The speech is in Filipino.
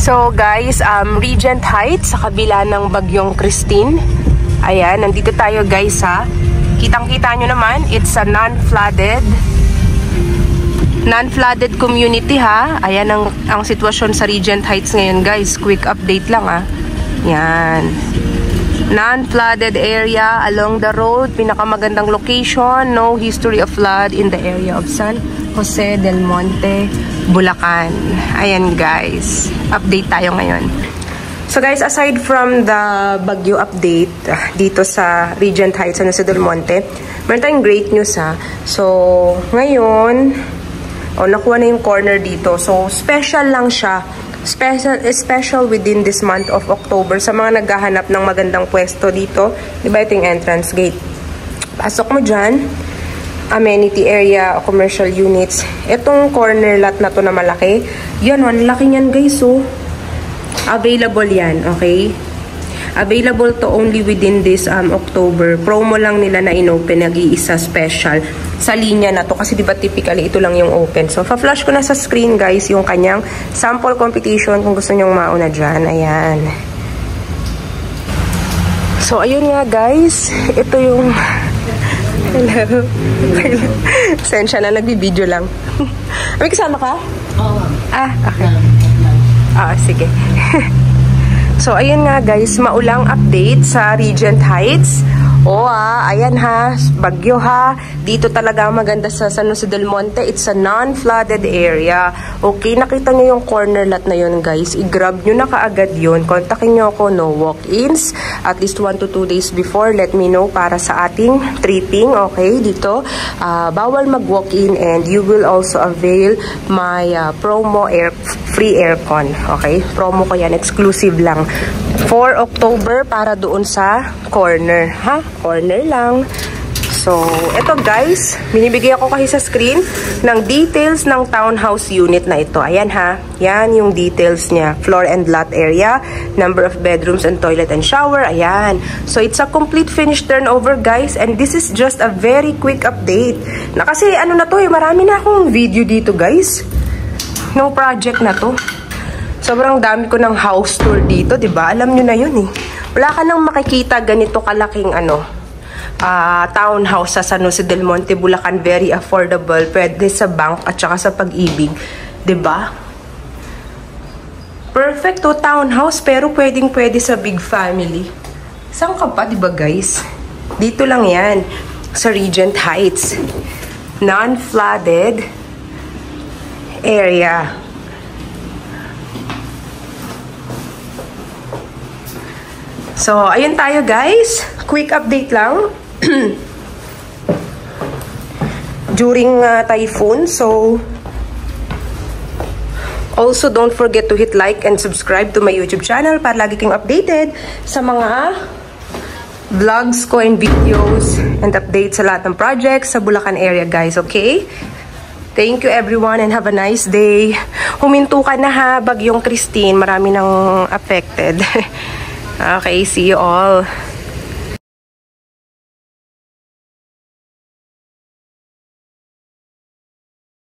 So guys, Regent Heights sa kabila ng bagyong Christine. Ayan, nandito tayo guys ha. Kitang-kita nyo naman, it's a non-flooded community ha. Ayan ang sitwasyon sa Regent Heights ngayon guys. Quick update lang ha. Yan. Non-flooded area along the road. Pinakamagandang location. No history of flood in the area of San Jose del Monte, Bulacan. Ayan guys. Update tayo ngayon. So guys, aside from the bagyo update dito sa Regent Heights, San Jose del Monte, meron tayong great news ha. So, ngayon, nakuha na yung corner dito. So, special lang siya. Special within this month of October sa mga naghahanap ng magandang pwesto dito. Diba ito yung entrance gate? Pasok mo dyan. Amenity area o commercial units. Itong corner lot na to na malaki. Yan, ang laki niyan guys, oh. Available yan, okay? Available to only within this October. Promo lang nila na inopen, nag-iisa special sa linya na to. Kasi diba typically ito lang yung open. So, fa-flash ko na sa screen guys yung kanyang sample competition kung gusto nyong mauna dyan. Ayan. So, ayun nga guys. Ito yung... Hello. Sensya na, nagbibideo lang. May kasama ka? Oo. Okay. Sige. So, ayun nga guys, maulang update sa Regent Heights. Ayan ha, bagyo ha. Dito talaga maganda sa San Jose del Monte. It's a non-flooded area. Okay, nakita nyo yung corner lot na yun guys. I-grab nyo na kaagad yun. Kontakin nyo ako, no walk-ins. At least 1 to 2 days before, let me know para sa ating tripping. Okay, dito. Bawal mag-walk-in and you will also avail my promo free aircon. Okay, promo ko yan. Exclusive lang. For October para doon sa corner. Ha? Corner lang. So, eto guys, binibigay ako kasi sa screen ng details ng townhouse unit na ito. Ayan ha. Yan yung details niya. Floor and lot area, number of bedrooms and toilet and shower. Ayan. So, it's a complete finished turnover guys. And this is just a very quick update. Na kasi ano na to marami na akong video dito guys. No project na to. Sobrang dami ko ng house tour dito, 'di ba? Alam niyo na 'yun eh. Wala ka nang makikita ganito kalaking townhouse sa San Jose del Monte, Bulacan, very affordable. Pwede sa bank at saka sa Pag-ibig, 'di ba? Perfect to townhouse pero pwedeng-pwede sa big family. Saan ka pa, 'di ba, guys? Dito lang 'yan sa Regent Heights. Non-flooded area. So, ayun tayo guys. Quick update lang. During typhoon. So, also don't forget to hit like and subscribe to my YouTube channel para lagi kang updated sa mga vlogs ko and videos and updates sa lahat ng projects sa Bulacan area guys. Okay? Thank you everyone and have a nice day. Huminto ka na ha, bagyong Christine. Marami nang affected. Okay, see you all.